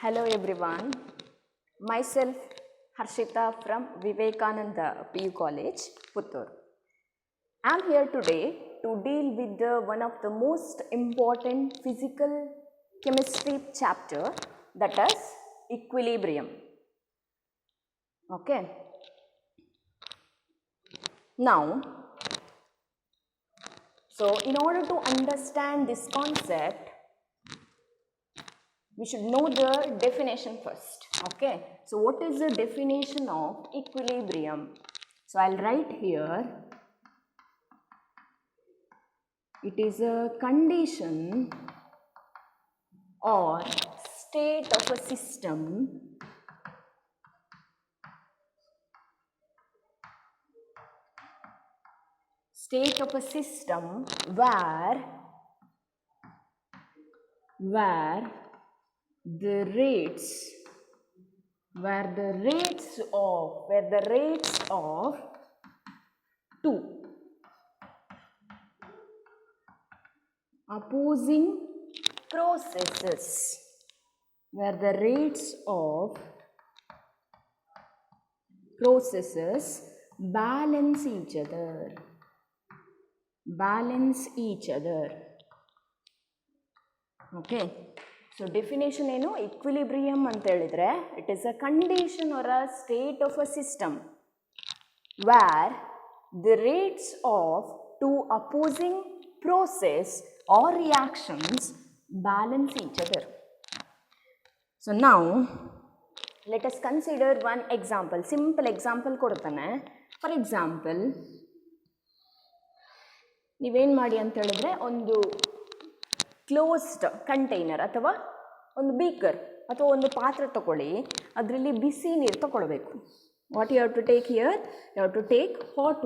Hello everyone, myself Harshita from Vivekananda PU College, Puttur. I am here today to deal with one of the most important physical chemistry chapter, that is equilibrium. Okay. Now, so in order to understand this concept, we should know the definition first. Okay, so what is the definition of equilibrium? So I'll write here, it is a condition or state of a system where the rates of two opposing processes balance each other. Okay, so definition ಏನು equilibrium ಅಂತ ಹೇಳಿದ್ರೆ it is a condition or a state of a system where the rates of two opposing process or reactions balance each other. So now let us consider one example, simple example ಕೊಡ್ತಾನೆ. For example, ನೀವೇನು ಮಾಡಿ ಅಂತ ಹೇಳಿದ್ರೆ ಒಂದು closed container ಅಥವಾ ಒಂದು beaker ಅಥವಾ ಒಂದು ಪಾತ್ರೆ ತಗೊಳ್ಳಿ, ಅದರಲ್ಲಿ ಬಿಸಿ ನೀರು ತಗೊಳ್ಬೇಕು. What you have to take here? You have to take hot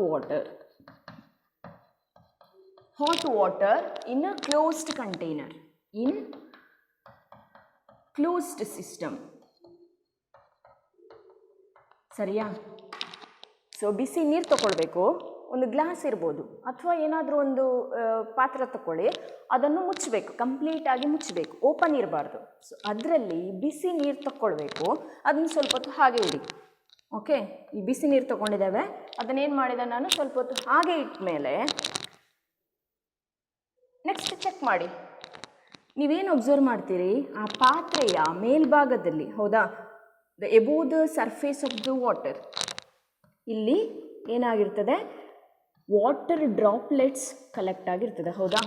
water in a closed container in closed system. ಸರಿಯಾ? ಸೊ ಬಿಸಿ ನೀರು ತಗೊಳ್ಬೇಕು, ಒಂದು ಗ್ಲಾಸ್ ಇರ್ಬೋದು ಅಥವಾ ಏನಾದರೂ ಒಂದು ಪಾತ್ರೆ ತಗೊಳ್ಳಿ, ಅದನ್ನು ಮುಚ್ಚಬೇಕು, ಕಂಪ್ಲೀಟಾಗಿ ಮುಚ್ಚಬೇಕು, ಓಪನ್ ಇರಬಾರ್ದು. ಸೊ ಅದರಲ್ಲಿ ಬಿಸಿ ನೀರು ತಗೊಳ್ಬೇಕು, ಅದನ್ನು ಸ್ವಲ್ಪ ಹೊತ್ತು ಹಾಗೆ ಇಡಿ. ಓಕೆ, ಈ ಬಿಸಿ ನೀರು ತಗೊಂಡಿದ್ದೇವೆ, ಅದನ್ನೇನು ಮಾಡಿದೆ ನಾನು, ಸ್ವಲ್ಪ ಹೊತ್ತು ಹಾಗೆ ಇಟ್ಟ ಮೇಲೆ ನೆಕ್ಸ್ಟ್ ಚೆಕ್ ಮಾಡಿ. ನೀವೇನು ಅಬ್ಸರ್ವ್ ಮಾಡ್ತೀರಿ, ಆ ಪಾತ್ರೆಯ ಮೇಲ್ಭಾಗದಲ್ಲಿ, ಹೌದಾ, the above the surface of the water, ಇಲ್ಲಿ ಏನಾಗಿರ್ತದೆ, ವಾಟರ್ ಡ್ರಾಪ್ಲೆಟ್ಸ್ ಕಲೆಕ್ಟ್ ಆಗಿರ್ತದೆ. ಹೌದಾ?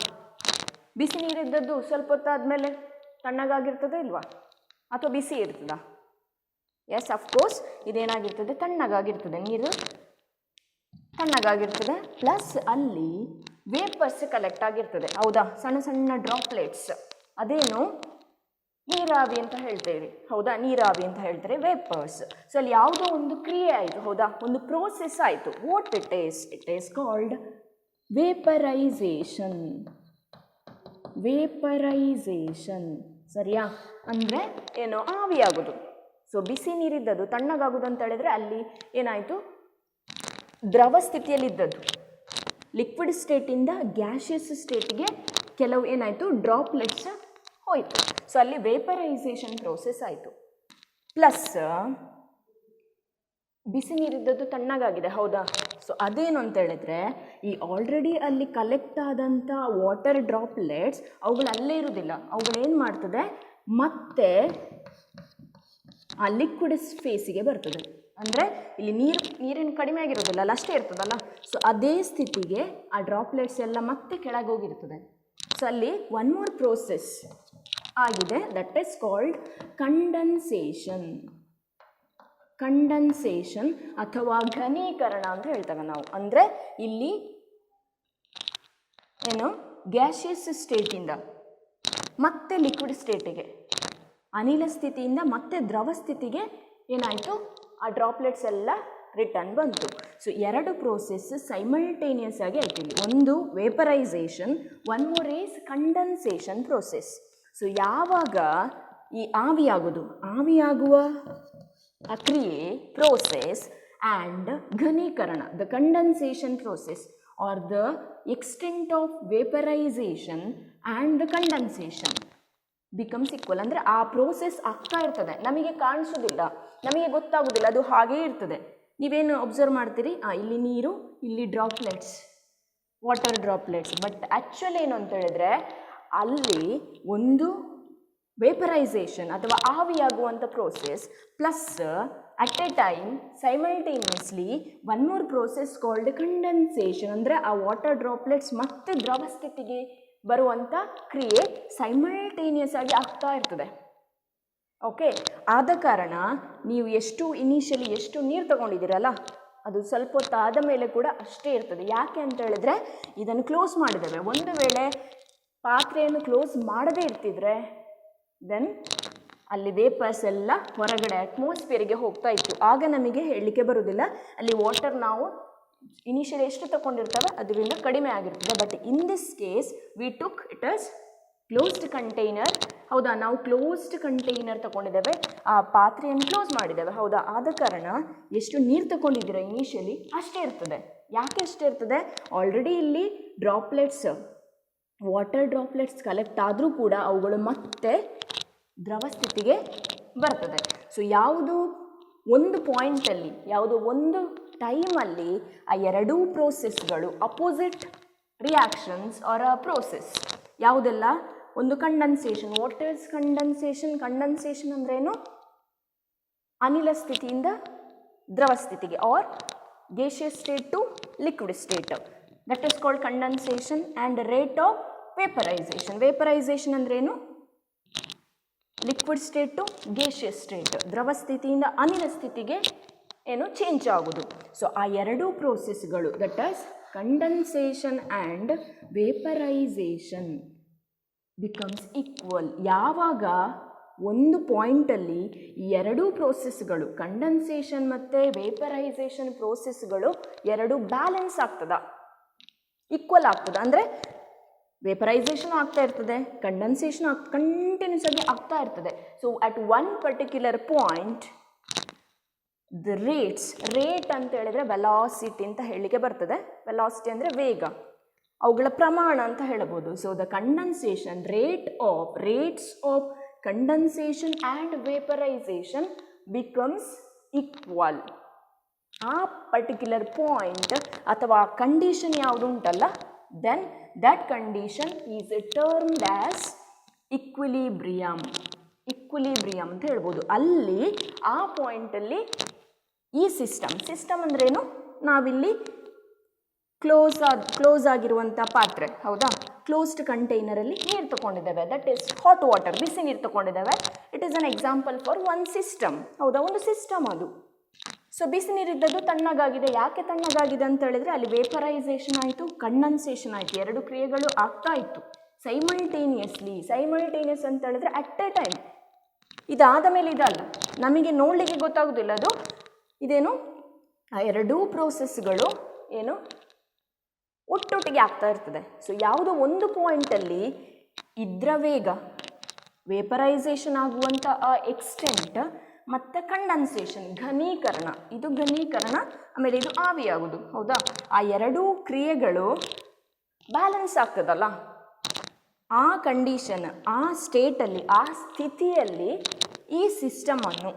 ಬಿಸಿ ನೀರಿದ್ದದ್ದು ಸ್ವಲ್ಪ ಹೊತ್ತಾದಮೇಲೆ ತಣ್ಣಗಾಗಿರ್ತದೆ ಇಲ್ವಾ, ಅಥವಾ ಬಿಸಿ ಇರ್ತದ? ಎಸ್, ಅಫ್ಕೋರ್ಸ್ ಇದೇನಾಗಿರ್ತದೆ, ತಣ್ಣಗಾಗಿರ್ತದೆ, ನೀರು ತಣ್ಣಗಾಗಿರ್ತದೆ. ಪ್ಲಸ್ ಅಲ್ಲಿ ವೇಪರ್ಸ್ ಕಲೆಕ್ಟ್ ಆಗಿರ್ತದೆ. ಹೌದಾ? ಸಣ್ಣ ಸಣ್ಣ ಡ್ರಾಪ್ಲೆಟ್ಸ್, ಅದೇನು ನೀರಾವಿ ಅಂತ ಹೇಳ್ತೇವೆ. ಹೌದಾ? ನೀರಾವಿ ಅಂತ ಹೇಳ್ತಾರೆ, ವೇಪರ್ಸ್. ಸೊ ಅಲ್ಲಿ ಯಾವುದೋ ಒಂದು ಕ್ರಿಯೆ ಆಯಿತು. ಹೌದಾ? ಒಂದು ಪ್ರೋಸೆಸ್ ಆಯಿತು. What it is called vaporisation. ಸರಿಯಾ? ಅಂದರೆ ಏನು, ಆವಿಯಾಗೋದು. ಸೊ ಬಿಸಿ ನೀರಿದ್ದದ್ದು ತಣ್ಣಗಾಗೋದು ಅಂತ ಹೇಳಿದ್ರೆ ಅಲ್ಲಿ ಏನಾಯಿತು, ದ್ರವ ಸ್ಥಿತಿಯಲ್ಲಿದ್ದದ್ದು ಲಿಕ್ವಿಡ್ ಸ್ಟೇಟಿಂದ ಗ್ಯಾಷಿಯಸ್ ಸ್ಟೇಟಿಗೆ ಕೆಲವು ಏನಾಯಿತು, ಡ್ರಾಪ್ಲೆಟ್ಸ್ ಹೋಯಿತು. ಸೊ ಅಲ್ಲಿ ವೇಪರೈಸೇಷನ್ ಪ್ರೋಸೆಸ್ ಆಯಿತು. ಪ್ಲಸ್ ಬಿಸಿ ನೀರಿದ್ದದ್ದು ತಣ್ಣಗಾಗಿದೆ. ಹೌದಾ? ಸೊ ಅದೇನು ಅಂತ ಹೇಳಿದ್ರೆ, ಈ ಆಲ್ರೆಡಿ ಅಲ್ಲಿ ಕಲೆಕ್ಟ್ ಆದಂಥ ವಾಟರ್ ಡ್ರಾಪ್ಲೆಟ್ಸ್ ಅವುಗಳು ಅಲ್ಲೇ ಇರೋದಿಲ್ಲ. ಅವುಗಳೇನು ಮಾಡ್ತದೆ, ಮತ್ತೆ ಆ ಲಿಕ್ವಿಡ್ ಫೇಸಿಗೆ ಬರ್ತದೆ. ಅಂದರೆ ಇಲ್ಲಿ ನೀರಿನ ಕಡಿಮೆ ಆಗಿರೋದಿಲ್ಲ, ಅಲ್ಲ, ಅಷ್ಟೇ ಇರ್ತದಲ್ಲ. ಸೊ ಅದೇ ಸ್ಥಿತಿಗೆ ಆ ಡ್ರಾಪ್ಲೆಟ್ಸ್ ಎಲ್ಲ ಮತ್ತೆ ಕೆಳಗೆ ಹೋಗಿರ್ತದೆ. ಸೊ ಅಲ್ಲಿ ಒನ್ ಮೋರ್ ಪ್ರೋಸೆಸ್ ಆಗಿದೆ, ದಟ್ ಈಸ್ ಕಾಲ್ಡ್ ಕಂಡನ್ಸೇಷನ್ ಅಥವಾ ಘನೀಕರಣ ಅಂತ ಹೇಳ್ತೇವೆ ನಾವು. ಅಂದರೆ ಇಲ್ಲಿ ಏನು, ಗ್ಯಾಷಿಯಸ್ ಸ್ಟೇಟಿಂದ ಮತ್ತೆ ಲಿಕ್ವಿಡ್ ಸ್ಟೇಟಿಗೆ, ಅನಿಲ ಸ್ಥಿತಿಯಿಂದ ಮತ್ತೆ ದ್ರವ ಸ್ಥಿತಿಗೆ ಏನಾಯಿತು, ಆ ಡ್ರಾಪ್ಲೆಟ್ಸ್ ಎಲ್ಲ ರಿಟರ್ನ್ ಬಂತು. ಸೊ ಎರಡು ಪ್ರೋಸೆಸ್ ಸೈಮಲ್ಟೇನಿಯಸ್ ಆಗಿ ಆಯ್ತು ಇಲ್ಲಿ. ಒಂದು vaporisation, one more is condensation process. So ಯಾವಾಗ ಈ ಆವಿಯಾಗುವ ಆ ಕ್ರಿಯೆ, ಪ್ರೋಸೆಸ್, ಆ್ಯಂಡ್ ಘನೀಕರಣ, the condensation process or the extent of vaporisation and the condensation. Becomes equal. ಅಂದರೆ ಆ ಪ್ರೋಸೆಸ್ ಆಗ್ತಾ ಇರ್ತದೆ, ನಮಗೆ ಕಾಣಿಸೋದಿಲ್ಲ, ನಮಗೆ ಗೊತ್ತಾಗೋದಿಲ್ಲ, ಅದು ಹಾಗೇ ಇರ್ತದೆ. ನೀವೇನು ಅಬ್ಸರ್ವ್ ಮಾಡ್ತೀರಿ, ಇಲ್ಲಿ ನೀರು, ಇಲ್ಲಿ droplets, water droplets. But actually ಏನು ಅಂತ ಹೇಳಿದ್ರೆ ಅಲ್ಲಿ ಒಂದು ವೇಪರೈಸೇಷನ್ ಅಥವಾ ಆವಿಯಾಗುವಂಥ process plus at a time simultaneously one more process called condensation. ಅಂದರೆ ಆ ವಾಟರ್ ಡ್ರಾಪ್ಲೆಟ್ಸ್ ಮತ್ತೆ ದ್ರವ ಸ್ಥಿತಿಗೆ ಬರುವಂಥ ಕ್ರಿಯೆ ಸೈಮಲ್ಟೇನಿಯಸ್ ಆಗಿ ಆಗ್ತಾ ಇರ್ತದೆ. ಓಕೆ, ಆದ ಕಾರಣ ನೀವು ಇನಿಷಿಯಲಿ ಎಷ್ಟು ನೀರು ತಗೊಂಡಿದ್ದೀರಲ್ಲ ಅದು ಸ್ವಲ್ಪ ಹೊತ್ತಾದ ಮೇಲೆ ಕೂಡ ಅಷ್ಟೇ ಇರ್ತದೆ. ಯಾಕೆ ಅಂತ ಹೇಳಿದ್ರೆ ಇದನ್ನು ಕ್ಲೋಸ್ ಮಾಡಿದ್ದೇವೆ. ಒಂದು ವೇಳೆ ಪಾತ್ರೆಯನ್ನು ಕ್ಲೋಸ್ ಮಾಡದೇ ಇರ್ತಿದ್ರೆ ದೆನ್ ಅಲ್ಲಿ ವೇಪರ್ಸ್ ಎಲ್ಲ ಹೊರಗಡೆ ಅಟ್ಮಾಸ್ಫಿಯರಿಗೆ ಹೋಗ್ತಾ ಇತ್ತು, ಆಗ ನಮಗೆ ಹೇಳಲಿಕ್ಕೆ ಬರೋದಿಲ್ಲ. ಅಲ್ಲಿ ವಾಟರ್ ನಾವು ಇನಿಷಿಯಲಿ ಎಷ್ಟು ತಗೊಂಡಿರ್ತವೆ ಅದರಿಂದ ಕಡಿಮೆ ಆಗಿರ್ತದೆ. But in this case we took it as closed container. ಹೌದಾ, ನಾವು ಕ್ಲೋಸ್ಡ್ ಕಂಟೈನರ್ ತಗೊಂಡಿದ್ದೇವೆ, ಆ ಪಾತ್ರೆಯನ್ನು ಕ್ಲೋಸ್ ಮಾಡಿದ್ದೇವೆ. ಹೌದಾ, ಆದ ಕಾರಣ ಎಷ್ಟು ನೀರು ತಗೊಂಡಿದ್ದೀರ ಇನಿಷಿಯಲಿ ಅಷ್ಟೇ ಇರ್ತದೆ. ಯಾಕೆ ಅಷ್ಟೇ ಇರ್ತದೆ? ಆಲ್ರೆಡಿ ಇಲ್ಲಿ ಡ್ರಾಪ್ಲೆಟ್ಸ್, ವಾಟರ್ ಡ್ರಾಪ್ಲೆಟ್ಸ್ ಕಲೆಕ್ಟ್ ಆದರೂ ಕೂಡ ಅವುಗಳು ಮತ್ತೆ ದ್ರವ ಸ್ಥಿತಿಗೆ ಬರ್ತದೆ. ಸೊ ಯಾವುದು ಒಂದು ಪಾಯಿಂಟಲ್ಲಿ, ಯಾವುದೋ ಒಂದು ಟೈಮಲ್ಲಿ ಆ ಎರಡೂ ಪ್ರೋಸೆಸ್ಗಳು opposite reactions are a process ಯಾವುದೆಲ್ಲ? ಒಂದು condensation. What is condensation? Condensation ಅಂದ್ರೇನು? ಅನಿಲ ಸ್ಥಿತಿಯಿಂದ ದ್ರವ ಸ್ಥಿತಿಗೆ or gaseous state to liquid state. That is called condensation. And rate of vaporization. Vaporization ಅಂದ್ರೇನು? Liquid state to gaseous state, ದ್ರವ ಸ್ಥಿತಿಯಿಂದ ಅನಿಲ ಸ್ಥಿತಿಗೆ ಏನು ಚೇಂಜ್ ಆಗೋದು. ಸೊ ಆ ಎರಡೂ ಪ್ರೋಸೆಸ್ಗಳು, that is condensation and vaporisation becomes equal. ಯಾವಾಗ ಒಂದು ಪಾಯಿಂಟಲ್ಲಿ ಈ ಎರಡೂ ಪ್ರೋಸೆಸ್ಗಳು, ಕಂಡನ್ಸೇಷನ್ ಮತ್ತು ವೇಪರೈಸೇಷನ್ ಪ್ರೋಸೆಸ್ಗಳು ಎರಡು ಬ್ಯಾಲೆನ್ಸ್ ಆಗ್ತದ, ಈಕ್ವಲ್ ಆಗ್ತದೆ. ಅಂದರೆ ವೇಪರೈಸೇಷನ್ ಆಗ್ತಾ ಇರ್ತದೆ, ಕಂಡನ್ಸೇಷನ್ ಕಂಟಿನ್ಯೂಸ್ ಆಗಿ ಆಗ್ತಾ ಇರ್ತದೆ. So at one particular point the rate ಅಂತ ಹೇಳಿದ್ರೆ ವೆಲಾಸಿಟಿ ಅಂತ ಹೇಳಲಿಕ್ಕೆ ಬರ್ತದೆ. ವೆಲಾಸಿಟಿ ಅಂದರೆ ವೇಗ, ಅವುಗಳ ಪ್ರಮಾಣ ಅಂತ ಹೇಳಬಹುದು. So the condensation rates of condensation and vaporisation becomes equal. ಆ ಪರ್ಟಿಕ್ಯುಲರ್ ಪಾಯಿಂಟ್ ಅಥವಾ ಕಂಡೀಷನ್ ಯಾವುದು ಉಂಟಲ್ಲ, then that condition is termed as equilibrium. Equilibrium ಅಂತ ಹೇಳ್ಬೋದು. ಅಲ್ಲಿ ಆ ಪಾಯಿಂಟಲ್ಲಿ ಈ ಸಿಸ್ಟಮ್ ಅಂದ್ರೇನು? ನಾವಿಲ್ಲಿ ಕ್ಲೋಸ್ ಆಗಿರುವಂಥ ಪಾತ್ರೆ, ಹೌದಾ, ಕ್ಲೋಸ್ಡ್ ಕಂಟೈನರಲ್ಲಿ ನೀರು ತಗೊಂಡಿದ್ದೇವೆ, ದಟ್ ಈಸ್ ಹಾಟ್ ವಾಟರ್, ಬಿಸಿ ನೀರು ತಗೊಂಡಿದ್ದೇವೆ. It is an example for one system. ಹೌದಾ, ಒಂದು ಸಿಸ್ಟಮ್ ಅದು. ಸೊ ಬಿಸಿ ನೀರಿದ್ದದ್ದು ತಣ್ಣಗಾಗಿದೆ. ಯಾಕೆ ತಣ್ಣಗಾಗಿದೆ ಅಂತ ಹೇಳಿದ್ರೆ ಅಲ್ಲಿ ವೇಪರೈಸೇಷನ್ ಆಯಿತು, ಕಂಡನ್ಸೇಷನ್ ಆಯಿತು, ಎರಡು ಕ್ರಿಯೆಗಳು ಆಗ್ತಾ ಇತ್ತು ಸೈಮಲ್ಟೇನಿಯಸ್ ಅಂತ ಹೇಳಿದ್ರೆ ಅಟ್ ಎ ಟೈಮ್. ಇದಾದ ಮೇಲೆ ಇದಲ್ಲ, ನಮಗೆ ನೋಡಲಿಕ್ಕೆ ಗೊತ್ತಾಗೋದಿಲ್ಲ ಅದು ಇದೇನು, ಆ ಎರಡೂ ಪ್ರೋಸೆಸ್ಗಳು ಏನು ಒಟ್ಟೊಟ್ಟಿಗೆ ಆಗ್ತಾ ಇರ್ತದೆ. ಸೊ ಯಾವುದೋ ಒಂದು ಪಾಯಿಂಟಲ್ಲಿ ಇದ್ರ ವೇಗ, ವೇಪರೈಸೇಷನ್ ಆಗುವಂಥ ಎಕ್ಸ್ಟೆಂಟ್ ಮತ್ತು ಕಂಡನ್ಸೇಷನ್ ಘನೀಕರಣ, ಇದು ಘನೀಕರಣ, ಆಮೇಲೆ ಇದು ಆವಿಯಾಗುವುದು. ಹೌದಾ, ಆ ಎರಡೂ ಕ್ರಿಯೆಗಳು ಬ್ಯಾಲೆನ್ಸ್ ಆಗ್ತದಲ್ಲ, ಆ ಕಂಡೀಷನ್, ಆ ಸ್ಟೇಟಲ್ಲಿ, ಆ ಸ್ಥಿತಿಯಲ್ಲಿ ಈ ಸಿಸ್ಟಮನ್ನು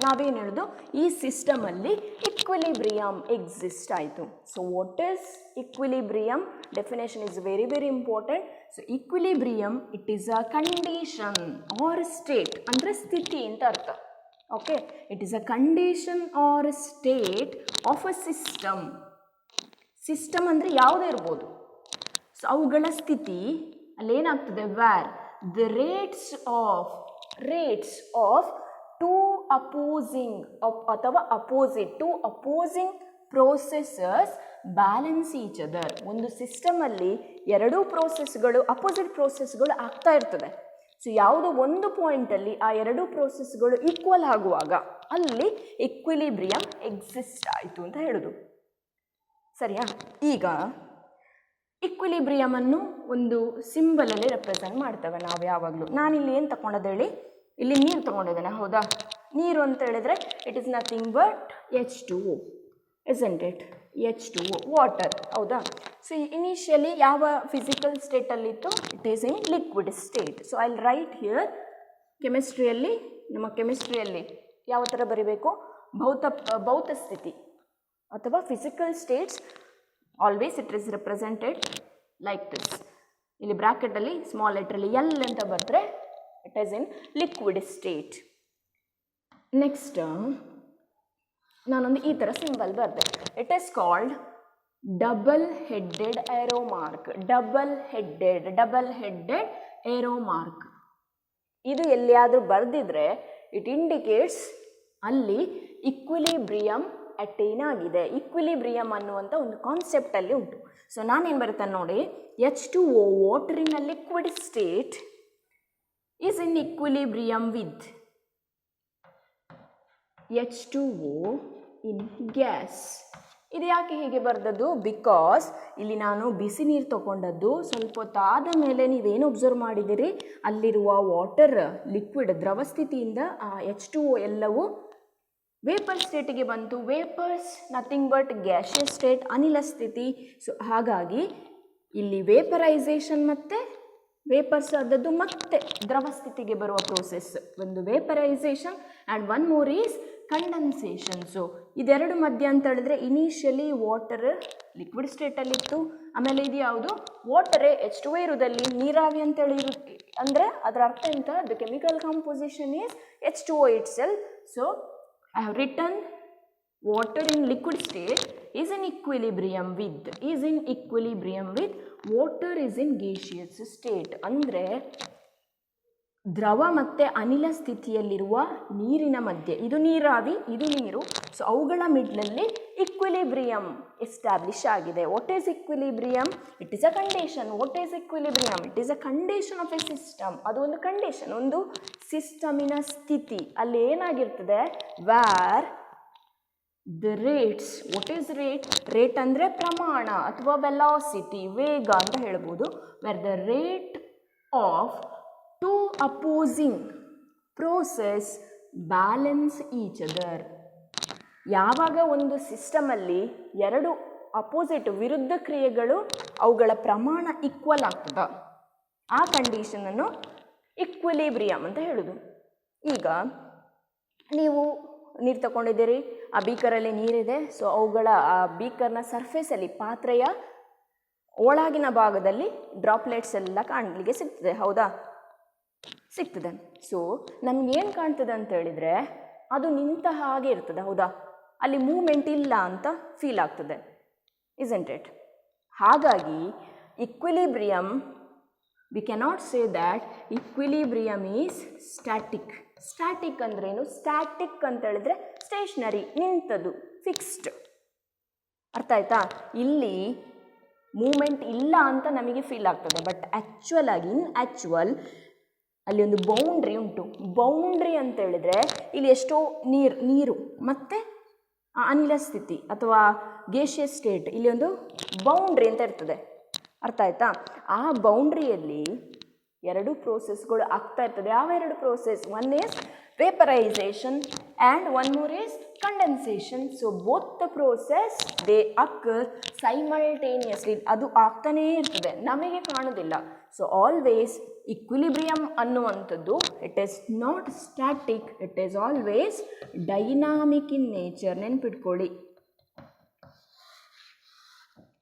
ನಾವೇನು ಹೇಳೋದು, ಈ ಸಿಸ್ಟಮಲ್ಲಿ ಇಕ್ವಿಲಿಬ್ರಿಯಮ್ ಎಕ್ಸಿಸ್ಟ್ ಆಯಿತು. So what is equilibrium? Definition is very very important. So equilibrium it is a condition or state, ಅಂದರೆ ಸ್ಥಿತಿ ಅಂತ ಅರ್ಥ. Okay, it is a condition or state of a system. System ಅಂದರೆ ಯಾವುದೇ ಇರ್ಬೋದು. ಸೊ ಅವುಗಳ ಸ್ಥಿತಿ ಅಲ್ಲೇನಾಗ್ತದೆ, where the rates of two opposing ಅಥವಾ two opposing processes balance each other. ಒಂದು ಸಿಸ್ಟಮಲ್ಲಿ ಎರಡೂ ಪ್ರೋಸೆಸ್ಗಳು, ಅಪೋಸಿಟ್ ಪ್ರೋಸೆಸ್ಗಳು ಆಗ್ತಾ ಇರ್ತದೆ. ಸೊ ಯಾವುದೋ ಒಂದು ಪಾಯಿಂಟಲ್ಲಿ ಆ ಎರಡೂ ಪ್ರೋಸೆಸ್ಗಳು ಈಕ್ವಲ್ ಆಗುವಾಗ ಅಲ್ಲಿ ಇಕ್ವಿಲಿಬ್ರಿಯಮ್ ಎಕ್ಸಿಸ್ಟ್ ಆಯಿತು ಅಂತ ಹೇಳೋದು. ಸರಿಯಾ? ಈಗ ಇಕ್ವಿಲಿಬ್ರಿಯಮನ್ನು ಒಂದು ಸಿಂಬಲಲ್ಲಿ ರೆಪ್ರೆಸೆಂಟ್ ಮಾಡ್ತೇವೆ ನಾವು ಯಾವಾಗಲೂ. ನಾನಿಲ್ಲಿ ಏನು ತಗೊಂಡದ್ದು ಹೇಳಿ, ಇಲ್ಲಿ ನೀರು ತಗೊಂಡಿದ್ದೇನೆ, ಹೌದಾ? ನೀರು ಅಂತ ಹೇಳಿದ್ರೆ it is nothing but H2O, isn't it? H2O water. ಹೌದಾ? ಸೊ ಇನಿಷಿಯಲಿ ಯಾವ ಫಿಸಿಕಲ್ ಸ್ಟೇಟಲ್ಲಿತ್ತು? It is in liquid state. So I will write here ಕೆಮಿಸ್ಟ್ರಿಯಲ್ಲಿ, ನಮ್ಮ ಕೆಮಿಸ್ಟ್ರಿಯಲ್ಲಿ ಯಾವ ಥರ ಬರೀಬೇಕು? ಭೌತ ಸ್ಥಿತಿ ಅಥವಾ physical states always it is represented like this. ಇಲ್ಲಿ ಬ್ರಾಕೆಟಲ್ಲಿ ಸ್ಮಾಲ್ ಲೆಟ್ರಲ್ಲಿ ಎಲ್ ಅಂತ ಬರೆದ್ರೆ it is in liquid state. Next ನಾನೊಂದು ಈ ಥರ ಸಿಂಬಲ್ ಬರೆದೆ. It is called double headed arrow mark. Double headed arrow mark. ಇದು ಎಲ್ಲಿಯಾದರೂ ಬರೆದಿದ್ರೆ ಇಟ್ ಇಂಡಿಕೇಟ್ಸ್ ಅಲ್ಲಿ ಇಕ್ವಿಲಿಬ್ರಿಯಮ್ ಅಟೈನ್ ಆಗಿದೆ. ಇಕ್ವಿಲಿಬ್ರಿಯಮ್ ಅನ್ನುವಂಥ ಒಂದು ಕಾನ್ಸೆಪ್ಟಲ್ಲಿ ಉಂಟು. ಸೊ ನಾನೇನು ಬರ್ತೇನೆ ನೋಡಿ, H2O water in a liquid state is in equilibrium with H2O in gas. ಇದು ಯಾಕೆ ಹೀಗೆ ಬರೆದದ್ದು? ಬಿಕಾಸ್ ಇಲ್ಲಿ ನಾನು ಬಿಸಿ ನೀರು ತಗೊಂಡದ್ದು, ಸ್ವಲ್ಪ ಹೊತ್ತಾದ ಮೇಲೆ ನೀವೇನು ಒಬ್ಸರ್ವ್ ಮಾಡಿದಿರಿ, ಅಲ್ಲಿರುವ ವಾಟರ್ ಲಿಕ್ವಿಡ್ ದ್ರವ ಸ್ಥಿತಿಯಿಂದ ಆ H2O ಎಲ್ಲವೂ ವೇಪರ್ ಸ್ಟೇಟಿಗೆ ಬಂತು. ವೇಪರ್ಸ್ ನಥಿಂಗ್ ಬಟ್ ಗ್ಯಾಷಿಯಸ್ ಸ್ಟೇಟ್, ಅನಿಲ ಸ್ಥಿತಿ. ಸೊ ಹಾಗಾಗಿ ಇಲ್ಲಿ ವೇಪರೈಸೇಷನ್ ಮತ್ತು ವೇಪರ್ಸ್ ಆದದ್ದು ಮತ್ತೆ ದ್ರವ ಸ್ಥಿತಿಗೆ ಬರುವ ಪ್ರೋಸೆಸ್. ಒಂದು vaporisation and one more is condensation. So ಇದೆರಡು ಮಧ್ಯ ಅಂತ ಹೇಳಿದ್ರೆ ಇನಿಷಿಯಲಿ ವಾಟರ್ ಲಿಕ್ವಿಡ್ ಸ್ಟೇಟಲ್ಲಿತ್ತು, ಆಮೇಲೆ ಇದು ಯಾವುದು ವಾಟರೇ H2O ಇರುವುದಲ್ಲಿ ನೀರಾವಿ ಅಂತೇಳಿ ಅಂದರೆ ಅದರ ಅರ್ಥ ಎಂತ? The chemical composition is H2O it self. So I have written water in liquid state is in equilibrium with water is in gaseous state. ಅಂದರೆ ದ್ರವ ಮತ್ತು ಅನಿಲ ಸ್ಥಿತಿಯಲ್ಲಿರುವ ನೀರಿನ ಮಧ್ಯೆ, ಇದು ನೀರಾವಿ, ಇದು ನೀರು, ಸೊ ಅವುಗಳ ಮಿಡ್ಲಲ್ಲಿ ಇಕ್ವಿಲಿಬ್ರಿಯಮ್ ಎಸ್ಟಾಬ್ಲಿಷ್ ಆಗಿದೆ. What is equilibrium? It is a condition. What is equilibrium? It is a condition of a system. ಅದು ಒಂದು ಕಂಡೀಷನ್, ಒಂದು ಸಿಸ್ಟಮಿನ ಸ್ಥಿತಿ. ಅಲ್ಲಿ ಏನಾಗಿರ್ತದೆ? Where the rates. What is rate? Rate ಅಂದರೆ ಪ್ರಮಾಣ ಅಥವಾ ವೆಲಾಸಿಟಿ, ವೇಗ ಅಂತ ಹೇಳ್ಬೋದು. Where the rate of two opposing process balance each other. ಯಾವಾಗ ಒಂದು ಸಿಸ್ಟಮಲ್ಲಿ ಎರಡು ಅಪೋಸಿಟ್ ವಿರುದ್ಧ ಕ್ರಿಯೆಗಳು ಅವುಗಳ ಪ್ರಮಾಣ ಈಕ್ವಲ್ ಆಗ್ತದ, ಆ ಕಂಡೀಷನನ್ನು ಇಕ್ವಿಲಿಬ್ರಿಯಮ್ ಅಂತ ಹೇಳೋದು. ಈಗ ನೀವು ನೀರು ತಗೊಂಡಿದ್ದೀರಿ, ಆ ಬೀಕರಲ್ಲಿ ನೀರಿದೆ. ಸೊ ಅವುಗಳ ಆ ಬೀಕರ್ನ ಸರ್ಫೇಸಲ್ಲಿ, ಪಾತ್ರೆಯ ಒಳಗಿನ ಭಾಗದಲ್ಲಿ ಡ್ರಾಪ್ಲೆಟ್ಸ್ ಎಲ್ಲ ಕಾಣಲಿಕ್ಕೆ ಸಿಗ್ತದೆ. ಹೌದಾ? ಸಿಗ್ತದೆ. ಸೊ ನಮಗೇನು ಕಾಣ್ತದೆ ಅಂತ ಹೇಳಿದರೆ ಅದು ನಿಂತ ಹಾಗೆ ಇರ್ತದೆ. ಹೌದಾ? ಅಲ್ಲಿ ಮೂಮೆಂಟ್ ಇಲ್ಲ ಅಂತ ಫೀಲ್ ಆಗ್ತದೆ, ಇಸೆಂಟ್ ಇಟ್? ಹಾಗಾಗಿ equilibrium, we cannot say that equilibrium is static. Static ಅಂದ್ರೇನು? ಸ್ಟ್ಯಾಟಿಕ್ ಅಂತ ಹೇಳಿದ್ರೆ ಸ್ಟೇಷನರಿ, ನಿಂತದ್ದು, ಫಿಕ್ಸ್ಡ್. ಅರ್ಥ ಆಯ್ತಾ? ಇಲ್ಲಿ ಮೂಮೆಂಟ್ ಇಲ್ಲ ಅಂತ ನಮಗೆ ಫೀಲ್ ಆಗ್ತದೆ, ಬಟ್ ಆ್ಯಕ್ಚುಯಲ್ ಆಗಿ ಇನ್ ಆ್ಯಕ್ಚುವಲ್ ಅಲ್ಲಿ ಒಂದು ಬೌಂಡ್ರಿ ಉಂಟು. ಬೌಂಡ್ರಿ ಅಂತ ಹೇಳಿದ್ರೆ ಇಲ್ಲಿ ಎಷ್ಟೋ ನೀರು ಮತ್ತು ಅನಿಲ ಸ್ಥಿತಿ ಅಥವಾ ಗೇಷಿಯಸ್ ಸ್ಟೇಟ್, ಇಲ್ಲಿ ಒಂದು ಬೌಂಡ್ರಿ ಅಂತ ಇರ್ತದೆ. ಅರ್ಥ ಆಯ್ತಾ? ಆ ಬೌಂಡ್ರಿಯಲ್ಲಿ ಎರಡು ಪ್ರೋಸೆಸ್ಗಳು ಆಗ್ತಾ ಇರ್ತದೆ. ಯಾವ ಎರಡು process? One is vaporisation and one more is condensation. So both the process they occur simultaneously. ಅದು ಆಗ್ತಾನೇ ಇರ್ತದೆ, ನಮಗೆ ಕಾಣೋದಿಲ್ಲ. ಸೊ ಆಲ್ವೇಸ್ ಇಕ್ವಿಲಿಬ್ರಿಯಮ್ ಅನ್ನುವಂಥದ್ದು it is not static, it is always dynamic in nature. ನೆನ್ಪಿಟ್ಕೊಳ್ಳಿ,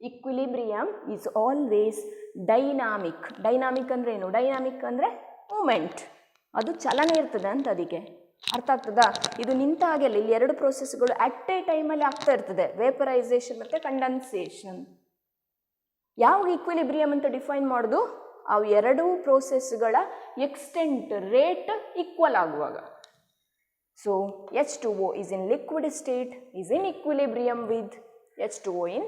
equilibrium is always dynamic. Dynamic ಅಂದರೆ ಏನು? Dynamic ಅಂದರೆ ಮೂಮೆಂಟ್, ಅದು ಚಲನೆ ಇರ್ತದೆ ಅಂತ. ಅದಕ್ಕೆ ಅರ್ಥ ಆಗ್ತದಾ? ಇದು ನಿಂತ ಹಾಗೆಲ್ಲ ಇಲ್ಲಿ ಎರಡು ಪ್ರೋಸೆಸ್ಗಳು ಅಟ್ ಎ ಟೈಮಲ್ಲಿ ಆಗ್ತಾ ಇರ್ತದೆ, ವೇಪರೈಸೇಷನ್ ಮತ್ತು ಕಂಡೆನ್ಸೇಷನ್. ಯಾವ ಇಕ್ವಿಲಿಬ್ರಿಯಮ್ ಅಂತ ಡಿಫೈನ್ ಮಾಡೋದು? ಅವು ಎರಡೂ ಪ್ರೋಸೆಸ್ಗಳ ಎಕ್ಸ್ಟೆಂಟ್, ರೇಟ್ ಈಕ್ವಲ್ ಆಗುವಾಗ. So H2O is in liquid state is in equilibrium with H2O in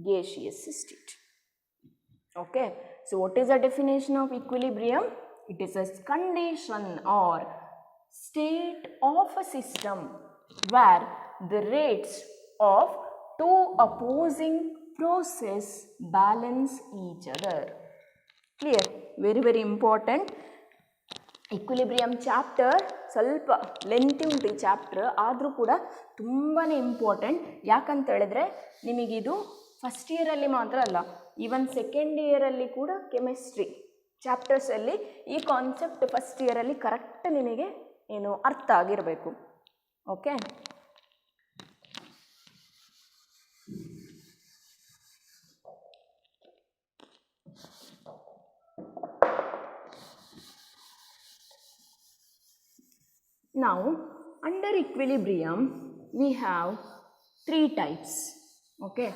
gaseous state. Okay, so what is the definition of equilibrium? It is a condition or state of a system where the rates of two opposing process balance each other. Clear? Very, very important. Equilibrium chapter ಸ್ವಲ್ಪ lengthy ಉಂಟು ಈ chapter, ಆದರೂ ಕೂಡ ತುಂಬಾ important. ಯಾಕಂತ ಹೇಳಿದ್ರೆ ನಿಮಗಿದು first ಇಯರಲ್ಲಿ ಮಾತ್ರ ಅಲ್ಲ, ಈವನ್ ಸೆಕೆಂಡ್ ಇಯರಲ್ಲಿ ಕೂಡ ಕೆಮಿಸ್ಟ್ರಿ ಚಾಪ್ಟರ್ಸಲ್ಲಿ ಈ ಕಾನ್ಸೆಪ್ಟ್ ಫಸ್ಟ್ ಇಯರಲ್ಲಿ ಕರೆಕ್ಟ್ ನಿಮಗೆ ಏನು ಅರ್ಥ ಆಗಿರಬೇಕು. Okay, now under equilibrium we have 3 types. Okay,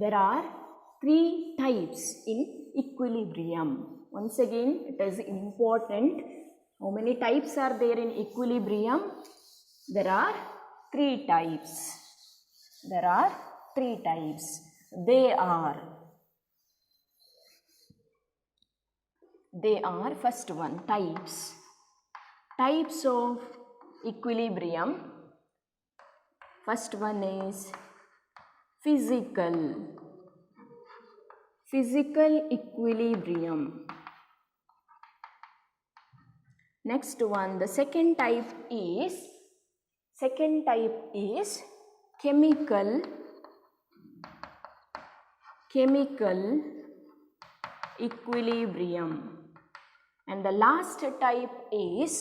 there are 3 types in equilibrium. Once again it is important. How many types are there in equilibrium? There are 3 types. There are 3 types. They are first one, types of equilibrium. First one is physical equilibrium. Next one, the second type is chemical equilibrium, and the last type is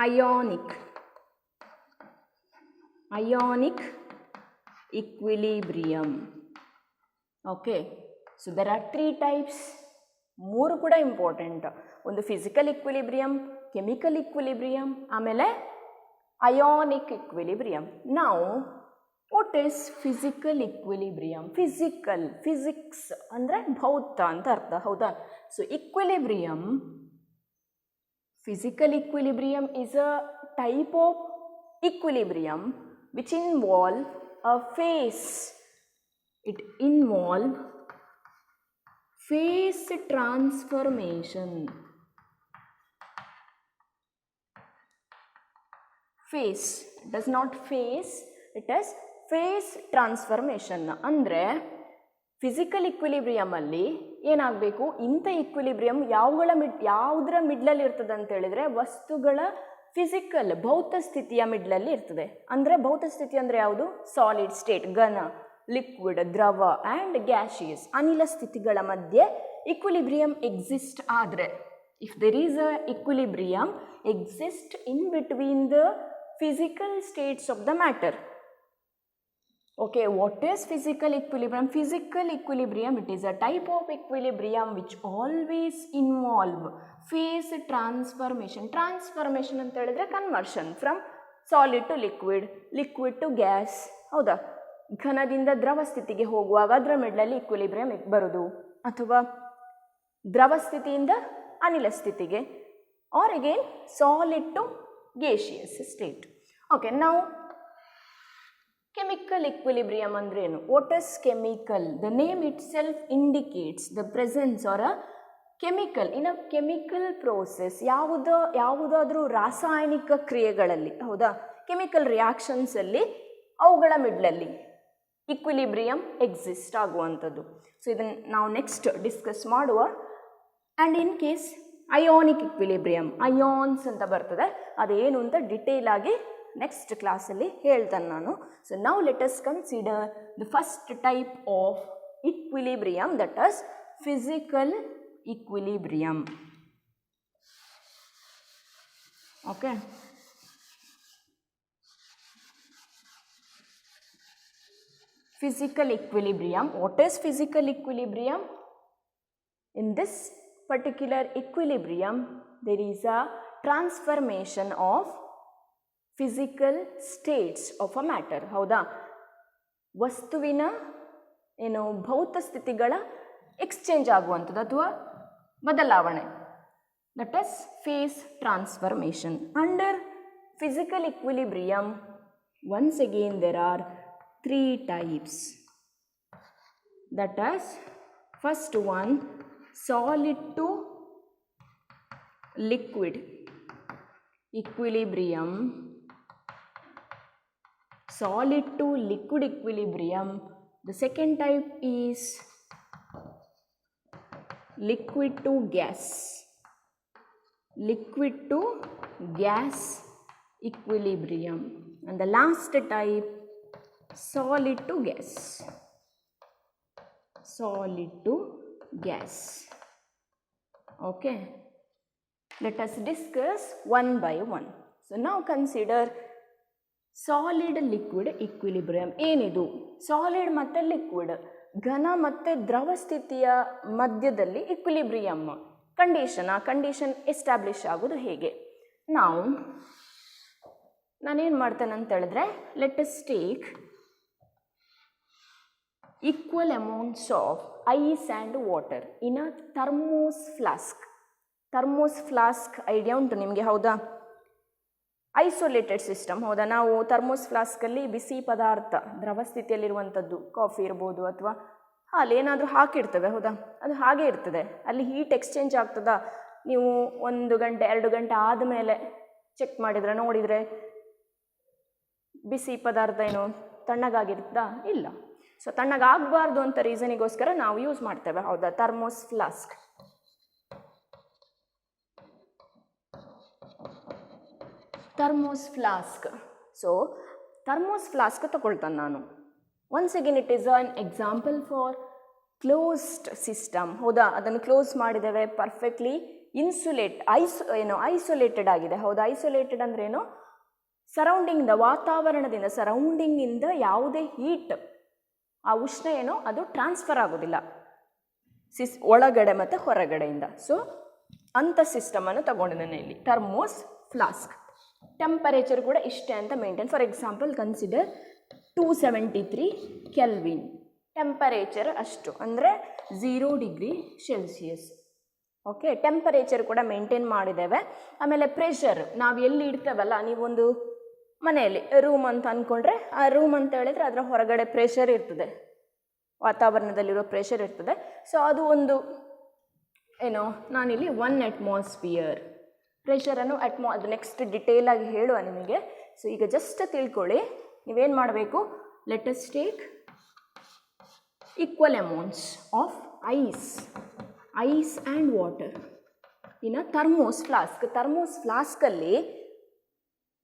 ionic equilibrium. Okay, so there are 3 types. 3 ಕೂಡ important. ಒಂದು physical equilibrium, chemical equilibrium, ಆಮೇಲೆ ionic equilibrium. ನಾವು what is physical equilibrium? Physics ಅಂದರೆ ಭೌತ ಅಂತ ಅರ್ಥ, ಹೌದಾ? So physical equilibrium is a type of equilibrium which involve a phase. It involve phase transformation. Phase does not phase, it is phase transformation. ಅಂದರೆ physical equilibrium ಅಲ್ಲಿ ಏನಾಗಬೇಕು, ಇಂಥ equilibrium ಯಾವುದರ ಮಿಡ್ಲಲ್ಲಿ ಇರ್ತದೆ ಅಂತ ಹೇಳಿದ್ರೆ ವಸ್ತುಗಳ ಫಿಸಿಕಲ್ ಭೌತ ಸ್ಥಿತಿಯ ಮಿಡ್ಲಲ್ಲಿ ಇರ್ತದೆ. ಅಂದರೆ ಭೌತ ಸ್ಥಿತಿ ಅಂದರೆ ಯಾವುದು? ಸಾಲಿಡ್ ಸ್ಟೇಟ್, ಘನ, ಲಿಕ್ವಿಡ್, ದ್ರವ ಆ್ಯಂಡ್ ಗ್ಯಾಸಿಯಸ್, ಅನಿಲ ಸ್ಥಿತಿಗಳ ಮಧ್ಯೆ ಇಕ್ವಿಲಿಬ್ರಿಯಮ್ ಎಕ್ಸಿಸ್ಟ್ ಆದರೆ, if there is a equilibrium exist in between the physical states of the matter. Okay, what is physical equilibrium? Physical equilibrium, it is a type of equilibrium which always involve phase transformation. Transformation ಅಂತ ಹೇಳಿದ್ರೆ conversion from solid to liquid to gas, ಹೌದಾ? ಘನದಿಂದ ದ್ರವ ಸ್ಥಿತಿಗೆ ಹೋಗುವಾಗ ಅದರ ಮಿಡ್ಲಲ್ಲಿ equilibrium ಬರೋದು, ಅಥವಾ ದ್ರವ ಸ್ಥಿತಿಯಿಂದ ಅನಿಲ ಸ್ಥಿತಿಗೆ, or again solid to gaseous state. Okay, now chemical equilibrium ಅಂದ್ರೆ ಏನು? What is chemical? The name itself indicates the presence or a chemical in a chemical process. ಯಾವುದಾದ್ರೂ ರಾಸಾಯನಿಕ ಕ್ರಿಯೆಗಳಲ್ಲಿ, ಹೌದಾ, ಕೆಮಿಕಲ್ ರಿಯಾಕ್ಷನ್ಸ್ ಅಲ್ಲಿ ಅವುಗಳ ಮಿಡ್ಲಲ್ಲಿ ಇಕ್ವಿಲಿಬ್ರಿಯಂ ಎಕ್ಸಿಸ್ಟ್ ಆಗುವಂಥದ್ದು. ಸೊ ಇದನ್ನು ನಾವು ನೆಕ್ಸ್ಟ್ ಡಿಸ್ಕಸ್ ಮಾಡುವ. And in case ionic equilibrium, ions ಅಂತ ಬರ್ತದೆ, ಅದೇನು ಅಂತ ಡಿಟೇಲ್ ಆಗಿ ನೆಕ್ಸ್ಟ್ ಕ್ಲಾಸಲ್ಲಿ ಹೇಳ್ತಾನೆ ನಾನು. So now let us consider the first type of equilibrium, that is physical equilibrium. Okay. Physical equilibrium. What is physical equilibrium? In this particular equilibrium, there is a transformation of physical states of a matter. ಹೌದಾ? ವಸ್ತುವಿನ ಏನು ಭೌತ ಸ್ಥಿತಿಗಳ exchange ಆಗುವಂಥದ್ದು ಅಥವಾ ಬದಲಾವಣೆ. That is phase transformation. Under physical equilibrium, once again there are three types. That is, first one, solid to liquid equilibrium. Solid to liquid equilibrium. The second type is liquid to gas. liquid to gas equilibrium, and the last type solid to gas, solid to gas. Okay, let us discuss one by one. So now consider solid liquid equilibrium. ಏನಿದು? Solid ಮತ್ತು liquid, ಘನ ಮತ್ತು ದ್ರವ ಸ್ಥಿತಿಯ ಮಧ್ಯದಲ್ಲಿ equilibrium condition. ಆ condition establish ಆಗೋದು ಹೇಗೆ? ನಾನೇನು ಮಾಡ್ತೇನೆ ಅಂತ ಹೇಳಿದ್ರೆ, let us take equal amounts of ice and water in a thermos flask. Thermos flask idea ಉಂಟು ನಿಮಗೆ, ಹೌದಾ? ಐಸೋಲೇಟೆಡ್ ಸಿಸ್ಟಮ್, ಹೌದಾ? ನಾವು ಥರ್ಮೋಸ್ ಫ್ಲಾಸ್ಕಲ್ಲಿ ಬಿಸಿ ಪದಾರ್ಥ ದ್ರವ ಸ್ಥಿತಿಯಲ್ಲಿರುವಂಥದ್ದು, ಕಾಫಿ ಇರ್ಬೋದು ಅಥವಾ ಹಾಲು ಏನಾದರೂ ಹಾಕಿರ್ತೇವೆ, ಹೌದಾ? ಅದು ಹಾಗೆ ಇರ್ತದೆ. ಅಲ್ಲಿ ಹೀಟ್ ಎಕ್ಸ್ಚೇಂಜ್ ಆಗ್ತದಾ? ನೀವು 1 ಗಂಟೆ 2 ಗಂಟೆ ಆದಮೇಲೆ ಚೆಕ್ ಮಾಡಿದರೆ ನೋಡಿದರೆ ಬಿಸಿ ಪದಾರ್ಥ ಏನು ತಣ್ಣಗಾಗಿರ್ತದಾ? ಇಲ್ಲ. ಸೊ ತಣ್ಣಗಾಗಬಾರ್ದು ಅಂತ ರೀಸನಿಗೋಸ್ಕರ ನಾವು ಯೂಸ್ ಮಾಡ್ತೇವೆ, ಹೌದಾ? Thermos flask. Thermos flask. So thermos flask ತಗೊಳ್ತಾನೆ ನಾನು. Once again it is an example for closed system, ಹೌದಾ? ಅದನ್ನು ಕ್ಲೋಸ್ ಮಾಡಿದ್ದೇವೆ, ಪರ್ಫೆಕ್ಟ್ಲಿ ಐಸೋಲೇಟೆಡ್ ಆಗಿದೆ, ಹೌದಾ? ಐಸೋಲೇಟೆಡ್ ಅಂದ್ರೇನು? ಸರೌಂಡಿಂಗಿಂದ, ವಾತಾವರಣದಿಂದ, ಸರೌಂಡಿಂಗಿಂದ ಯಾವುದೇ ಹೀಟ್, ಆ ಉಷ್ಣ ಏನೋ ಅದು ಟ್ರಾನ್ಸ್ಫರ್ ಆಗೋದಿಲ್ಲ ಒಳಗಡೆ ಮತ್ತು ಹೊರಗಡೆಯಿಂದ. ಸೊ ಅಂಥ ಸಿಸ್ಟಮನ್ನು ತಗೊಂಡಿದ್ದೇನೆ ಇಲ್ಲಿ, ಥರ್ಮೋಸ್ ಫ್ಲಾಸ್ಕ್. ಟೆಂಪರೇಚರ್ ಕೂಡ ಇಷ್ಟೇ ಅಂತ maintain. For example consider 273 kelvin temperature, ಅಷ್ಟು ಅಂದರೆ 0 ಡಿಗ್ರಿ ಸೆಲ್ಸಿಯಸ್. ಓಕೆ, ಟೆಂಪರೇಚರ್ ಕೂಡ ಮೇಂಟೈನ್ ಮಾಡಿದ್ದೇವೆ. ಆಮೇಲೆ ಪ್ರೆಷರ್ ನಾವು ಎಲ್ಲಿ ಇಡ್ತೇವಲ್ಲ, ನೀವೊಂದು ಮನೆಯಲ್ಲಿ ರೂಮ್ ಅಂತ ಅಂದ್ಕೊಂಡ್ರೆ, ಆ ರೂಮ್ ಅಂತ ಹೇಳಿದರೆ ಅದರ ಹೊರಗಡೆ ಪ್ರೆಷರ್ ಇರ್ತದೆ, ವಾತಾವರಣದಲ್ಲಿರೋ ಪ್ರೆಷರ್ ಇರ್ತದೆ. ಸೊ ಅದು ಒಂದು ಏನೋ, ನಾನಿಲ್ಲಿ 1 ಅಟ್ಮಾಸ್ಫಿಯರ್ ಪ್ರೆಷರನ್ನು ಅದು ನೆಕ್ಸ್ಟ್ ಡಿಟೇಲಾಗಿ ಹೇಳುವ ನಿಮಗೆ. ಸೊ ಈಗ ಜಸ್ಟ್ ತಿಳ್ಕೊಳ್ಳಿ, ನೀವೇನು ಮಾಡಬೇಕು, let us take equal amounts of ice and water in a thermos flask. Thermos ಫ್ಲಾಸ್ಕಲ್ಲಿ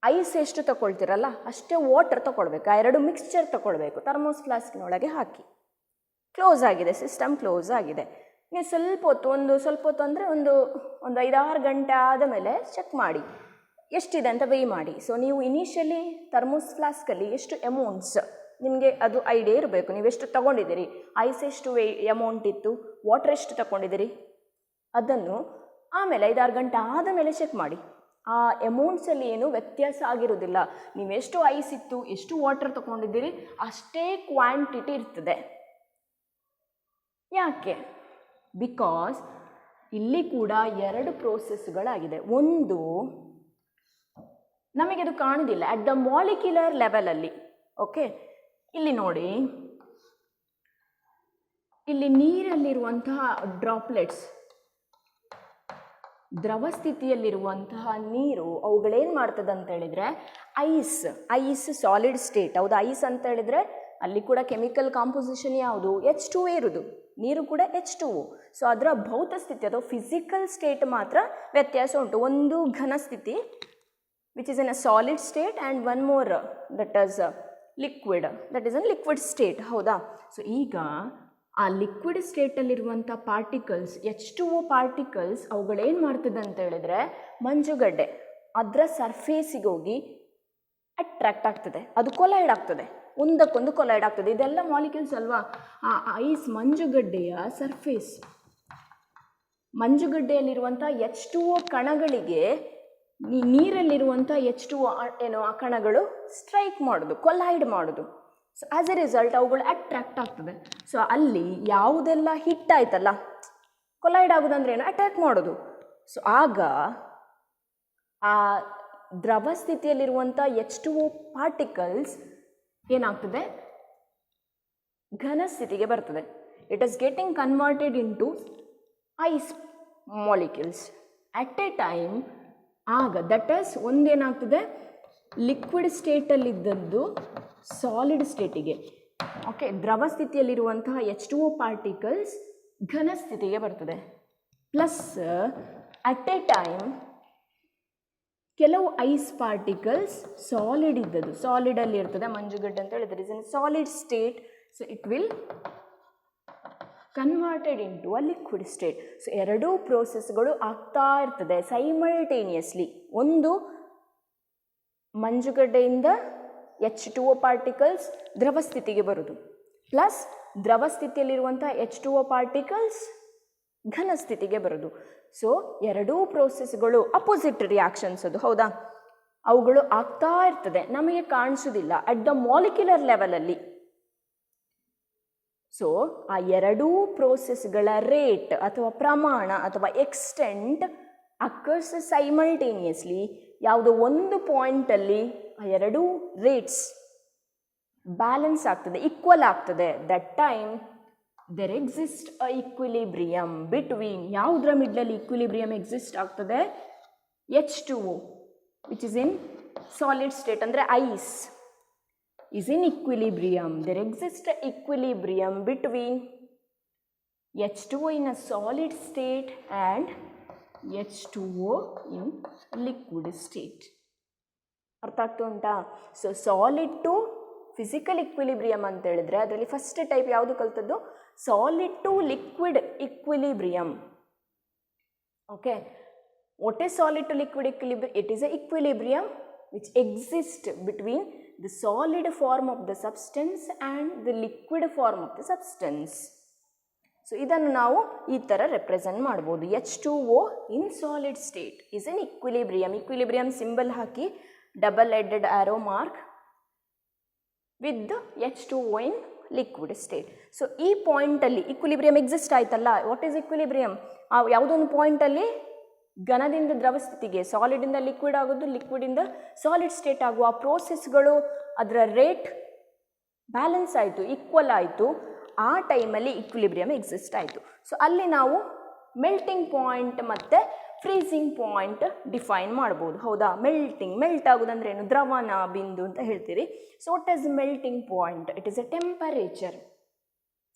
ಐಸ್ ಎಷ್ಟು ತಗೊಳ್ತೀರಲ್ಲ ಅಷ್ಟೇ ವಾಟರ್ ತಗೊಳ್ಬೇಕು, ಆ 2 ಮಿಕ್ಸ್ಚರ್ ತಗೊಳ್ಬೇಕು, ಥರ್ಮೋಸ್ ಫ್ಲಾಸ್ಕಿನೊಳಗೆ ಹಾಕಿ. ಕ್ಲೋಸ್ ಆಗಿದೆ, ಸಿಸ್ಟಮ್ ಕ್ಲೋಸ್ ಆಗಿದೆ. ನೀವು ಸ್ವಲ್ಪ ಹೊತ್ತು ಅಂದರೆ ಒಂದು 5-6 ಗಂಟೆ ಆದ ಮೇಲೆ ಚೆಕ್ ಮಾಡಿ ಎಷ್ಟಿದೆ ಅಂತ ವೇಯ್ ಮಾಡಿ. ಸೊ ನೀವು ಇನಿಷಿಯಲಿ ಥರ್ಮೋಸ್ ಫ್ಲಾಸ್ಕಲ್ಲಿ ಎಷ್ಟು ಅಮೌಂಟ್ಸ್ ನಿಮಗೆ ಅದು ಐಡಿಯಾ ಇರಬೇಕು, ನೀವೆಷ್ಟು ತೊಗೊಂಡಿದ್ದೀರಿ, ಐಸ್ ಎಷ್ಟು ಅಮೌಂಟ್ ಇತ್ತು, ವಾಟರ್ ಎಷ್ಟು ತಗೊಂಡಿದ್ದೀರಿ, ಅದನ್ನು ಆಮೇಲೆ 5-6 ಗಂಟೆ ಆದ ಮೇಲೆ ಚೆಕ್ ಮಾಡಿ. ಆ ಅಮೌಂಟ್ಸಲ್ಲಿ ಏನು ವ್ಯತ್ಯಾಸ ಆಗಿರೋದಿಲ್ಲ. ನೀವೆಷ್ಟು ಐಸ್ ಇತ್ತು, ಎಷ್ಟು ವಾಟರ್ ತಗೊಂಡಿದ್ದೀರಿ, ಅಷ್ಟೇ ಕ್ವಾಂಟಿಟಿ ಇರ್ತದೆ. ಯಾಕೆ? ಬಿಕಾಸ್ ಇಲ್ಲಿ ಕೂಡ 2 ಪ್ರೋಸೆಸ್ಗಳಾಗಿದೆ. ಒಂದು ನಮಗದು ಕಾಣುವುದಿಲ್ಲ ಅಟ್ ದ ಮಾಲಿಕ್ಯುಲರ್ ಲೆವೆಲಲ್ಲಿ. ಓಕೆ, ಇಲ್ಲಿ ನೋಡಿ, ಇಲ್ಲಿ ನೀರಲ್ಲಿರುವಂತಹ ಡ್ರಾಪ್ಲೆಟ್ಸ್, ದ್ರವ ಸ್ಥಿತಿಯಲ್ಲಿರುವಂತಹ ನೀರು, ಅವುಗಳೇನು ಮಾಡ್ತದೆ ಅಂತ ಹೇಳಿದರೆ, ಐಸ್ ಸಾಲಿಡ್ ಸ್ಟೇಟ್, ಹೌದು? ಐಸ್ ಅಂತ ಹೇಳಿದರೆ ಅಲ್ಲಿ ಕೂಡ ಕೆಮಿಕಲ್ ಕಾಂಪೋಸಿಷನ್ ಯಾವುದು? H2O ಇರೋದು, ನೀರು ಕೂಡ H2O. ಸೊ ಅದರ ಭೌತ ಸ್ಥಿತಿ ಅಥವಾ ಫಿಸಿಕಲ್ ಸ್ಟೇಟ್ ಮಾತ್ರ ವ್ಯತ್ಯಾಸ ಉಂಟು. ಒಂದು ಘನ ಸ್ಥಿತಿ which is in a solid state and one more that is liquid, that is an liquid state, ಹೌದಾ? ಸೊ ಈಗ ಆ ಲಿಕ್ವಿಡ್ ಸ್ಟೇಟಲ್ಲಿರುವಂಥ ಪಾರ್ಟಿಕಲ್ಸ್, H2O ಪಾರ್ಟಿಕಲ್ಸ್, ಅವುಗಳೇನು ಮಾಡ್ತದೆ ಅಂತ ಹೇಳಿದರೆ, ಮಂಜುಗಡ್ಡೆ ಅದರ ಸರ್ಫೇಸಿಗೆ ಹೋಗಿ ಅಟ್ರಾಕ್ಟ್ ಆಗ್ತದೆ, ಅದು ಕೊಲೈಡ್ ಆಗ್ತದೆ, ಒಂದಕ್ಕೊಂದು ಕೊಲೈಡ್ ಆಗ್ತದೆ. ಇದೆಲ್ಲ ಮಾಲಿಕ್ಯೂಲ್ಸ್ ಅಲ್ವಾ? ಆ ಐಸ್ ಮಂಜುಗಡ್ಡೆಯ ಸರ್ಫೇಸ್, ಮಂಜುಗಡ್ಡೆಯಲ್ಲಿರುವಂಥ H2O ಕಣಗಳಿಗೆ ನೀರಲ್ಲಿರುವಂಥ H2O ಏನೋ ಆ ಕಣಗಳು ಸ್ಟ್ರೈಕ್ ಮಾಡೋದು, ಕೊಲೈಡ್ ಮಾಡೋದು. ಸೊ ಆ್ಯಸ್ ಎ ರಿಸಲ್ಟ್ ಅವುಗಳು ಅಟ್ರಾಕ್ಟ್ ಆಗ್ತದೆ. ಸೊ ಅಲ್ಲಿ ಯಾವುದೆಲ್ಲ ಹಿಟ್ ಆಯ್ತಲ್ಲ, ಕೊಲೈಡ್ ಆಗೋದಂದ್ರೆ ಏನು? ಅಟ್ಯಾಕ್ ಮಾಡೋದು. ಸೊ ಆಗ ಆ ದ್ರವ ಸ್ಥಿತಿಯಲ್ಲಿರುವಂಥ H2O ಪಾರ್ಟಿಕಲ್ಸ್ ಏನಾಗ್ತದೆ? ಘನ ಸ್ಥಿತಿಗೆ ಬರ್ತದೆ. It is getting converted into ice molecules at a time. ಆಗ ದಟ್ ಈಸ್ ಒಂದೇನಾಗ್ತದೆ, ಲಿಕ್ವಿಡ್ ಸ್ಟೇಟಲ್ಲಿದ್ದದ್ದು ಸಾಲಿಡ್ ಸ್ಟೇಟಿಗೆ, ಓಕೆ, ದ್ರವ ಸ್ಥಿತಿಯಲ್ಲಿರುವಂತಹ H2O ಪಾರ್ಟಿಕಲ್ಸ್ ಘನ ಸ್ಥಿತಿಗೆ ಬರ್ತದೆ. ಪ್ಲಸ್ ಅಟ್ ಎ ಟೈಮ್ ಕೆಲವು ಐಸ್ ಪಾರ್ಟಿಕಲ್ಸ್ ಸಾಲಿಡ್ ಇದ್ದದ್ದು, ಸಾಲಿಡಲ್ಲಿ ಇರ್ತದೆ, ಮಂಜುಗಡ್ಡೆ ಅಂತ ಹೇಳಿದ್ರೆ is in solid state, so it will converted into a liquid state. So ಎರಡೂ ಪ್ರೋಸೆಸ್ಗಳು ಆಗ್ತಾ ಇರ್ತದೆ ಸೈಮಲ್ಟೇನಿಯಸ್ಲಿ. ಒಂದು ಮಂಜುಗಡ್ಡೆಯಿಂದ H2O ಪಾರ್ಟಿಕಲ್ಸ್ ದ್ರವ ಸ್ಥಿತಿಗೆ ಬರೋದು, ಪ್ಲಸ್ ದ್ರವ ಸ್ಥಿತಿಯಲ್ಲಿರುವಂಥ H2O ಪಾರ್ಟಿಕಲ್ಸ್ ಘನ ಸ್ಥಿತಿಗೆ ಬರೋದು. ಸೊ ಎರಡೂ ಪ್ರೋಸೆಸ್ಗಳು ಅಪೋಸಿಟ್ ರಿಯಾಕ್ಷನ್ಸ್, ಅದು ಹೌದಾ, ಅವುಗಳು ಆಗ್ತಾ ಇರ್ತದೆ, ನಮಗೆ ಕಾಣಿಸೋದಿಲ್ಲ ಅಟ್ ದ ಮಾಲಿಕ್ಯುಲರ್ ಲೆವೆಲಲ್ಲಿ. ಸೊ ಆ ಎರಡೂ ಪ್ರೋಸೆಸ್ಗಳ ರೇಟ್ ಅಥವಾ ಪ್ರಮಾಣ ಅಥವಾ ಎಕ್ಸ್ಟೆಂಟ್ ಅಕರ್ಸ್ ಸೈಮಲ್ಟೇನಿಯಸ್ಲಿ. ಯಾವುದೋ ಒಂದು ಪಾಯಿಂಟಲ್ಲಿ ಆ ಎರಡೂ ರೇಟ್ಸ್ ಬ್ಯಾಲೆನ್ಸ್ ಆಗ್ತದೆ, ಈಕ್ವಲ್ ಆಗ್ತದೆ. That time there exist a equilibrium between, ಯಾವುದರ ಮಿಡ್ಲಲ್ಲಿ ಇಕ್ವಿಲಿಬ್ರಿಯಮ್ ಎಕ್ಸಿಸ್ಟ್ ಆಗ್ತದೆ, H2O which is in solid state, ಅಂದರೆ ice is in equilibrium. There exists an equilibrium between H2O in a solid state and H2O in liquid state. ಅರ್ಥ ಆಗ್ತಾ ಉಂಟಾ? So solid to physical equilibrium ಅಂತ ಹೇಳಿದ್ರೆ ಅದರಲ್ಲಿ first type ಯಾವುದು ಕಲ್ತದ್ದು, solid to liquid equilibrium. Okay, what is solid to liquid equilibrium? It is a equilibrium which exists between the solid form of the substance and the liquid form of the substance. So ಇದನ್ನು ನಾವು ಈ ಥರ represent ಮಾಡ್ಬೋದು. H2O in solid state is an equilibrium. Equilibrium symbol hockey double headed arrow mark with H2O in liquid state. So ಈ ಪಾಯಿಂಟಲ್ಲಿ equilibrium exist ಆಯ್ತಲ್ಲ. What is equilibrium? ಯಾವುದೊಂದು ಪಾಯಿಂಟಲ್ಲಿ ಘನದಿಂದ ದ್ರವ ಸ್ಥಿತಿಗೆ, ಸಾಲಿಡಿಂದ ಲಿಕ್ವಿಡ್ ಆಗೋದು, ಲಿಕ್ವಿಡಿಂದ ಸಾಲಿಡ್ ಸ್ಟೇಟ್ ಆಗುವ ಆ ಪ್ರೋಸೆಸ್ಗಳು ಅದರ ರೇಟ್ ಬ್ಯಾಲೆನ್ಸ್ ಆಯಿತು, ಈಕ್ವಲ್ ಆಯಿತು. ಆ ಟೈಮಲ್ಲಿ ಇಕ್ವಿಲಿಬ್ರಿಯಮ್ ಎಕ್ಸಿಸ್ಟ್ ಆಯಿತು. ಸೊ ಅಲ್ಲಿ ನಾವು ಮೆಲ್ಟಿಂಗ್ ಪಾಯಿಂಟ್ ಮತ್ತು ಫ್ರೀಸಿಂಗ್ ಪಾಯಿಂಟ್ ಡಿಫೈನ್ ಮಾಡ್ಬೋದು, ಹೌದಾ? ಮೆಲ್ಟ್ ಆಗೋದಂದ್ರೆ ಏನು? ದ್ರವನ ಬಿಂದು ಅಂತ ಹೇಳ್ತೀರಿ. So what is melting point? It is A temperature,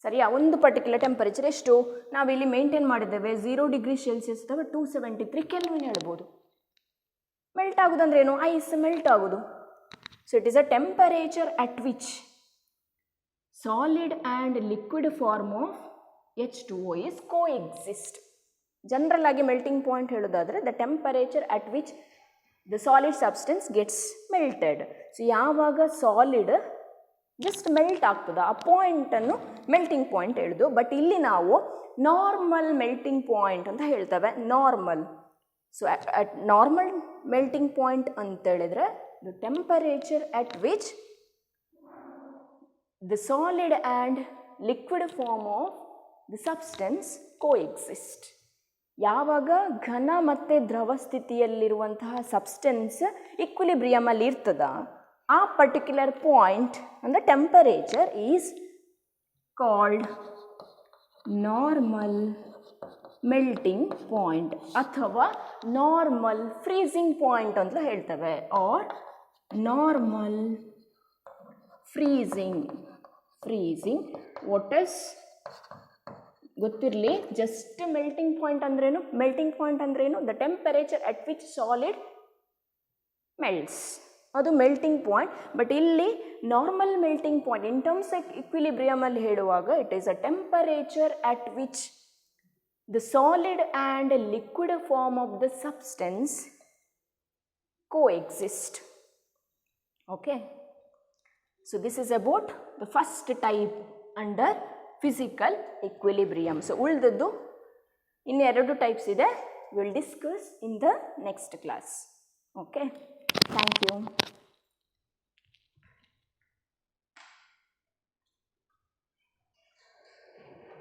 ಸರಿಯಾ? ಒಂದು ಪರ್ಟಿಕ್ಯುಲರ್ ಟೆಂಪರೇಚರ್ ಎಷ್ಟು ನಾವಿಲ್ಲಿ ಮೇಂಟೈನ್ ಮಾಡಿದ್ದೇವೆ, 0 ಡಿಗ್ರಿ ಸೆಲ್ಸಿಯಸ್ ಅಥವಾ 273 ಕೆಲ್ವಿನ್ ಹೇಳ್ಬೋದು. ಮೆಲ್ಟ್ ಆಗೋದಂದ್ರೆ ಏನು? ಐಸ್ ಮೆಲ್ಟ್ ಆಗೋದು. So it is a temperature at which solid and liquid form of H2O is coexist. General ಆಗಿ ಮೆಲ್ಟಿಂಗ್ ಪಾಯಿಂಟ್ ಹೇಳೋದಾದರೆ the temperature at which the solid substance gets melted. So ಯಾವಾಗ solid just melt ಆಗ್ತದೆ ಆ ಪಾಯಿಂಟನ್ನು melting point ಹೇಳೋದು. But ಇಲ್ಲಿ ನಾವು normal melting point ಅಂತ ಹೇಳ್ತೇವೆ, normal. So at normal melting point ಅಂತ ಹೇಳಿದ್ರೆ the temperature at which the solid and liquid form of the substance coexist. ಯಾವಾಗ ಘನ ಮತ್ತು ದ್ರವ ಸ್ಥಿತಿಯಲ್ಲಿರುವಂತಹ ಸಬ್ಸ್ಟೆನ್ಸ್ ಇಕ್ವಿಲಿಬ್ರಿಯಮಲ್ಲಿ ಇರ್ತದ, ಆ ಪರ್ಟಿಕ್ಯುಲರ್ ಪಾಯಿಂಟ್ ಅಂದರೆ temperature is called normal melting point ಅಥವಾ ನಾರ್ಮಲ್ ಫ್ರೀಸಿಂಗ್ ಪಾಯಿಂಟ್ ಅಂತ ಹೇಳ್ತೇವೆ, or normal freezing. What is ಗೊತ್ತಿರಲಿ, ಜಸ್ಟ್ ಮೆಲ್ಟಿಂಗ್ ಪಾಯಿಂಟ್ ಅಂದ್ರೇನು? ಮೆಲ್ಟಿಂಗ್ ಪಾಯಿಂಟ್ ಅಂದ್ರೇನು? The temperature at which solid melts, ಅದು ಮೆಲ್ಟಿಂಗ್ ಪಾಯಿಂಟ್. ಬಟ್ ಇಲ್ಲಿ normal melting point in terms of equilibrium ಅಲ್ಲಿ ಹೇಳುವಾಗ it is a temperature at which the solid and liquid form of the substance coexist. Okay, so this is about the first type under physical equilibrium. So ಉಳಿದದ್ದು ಇನ್ನೆರಡು types ಇದೆ, will discuss in the next class. Okay, thank you.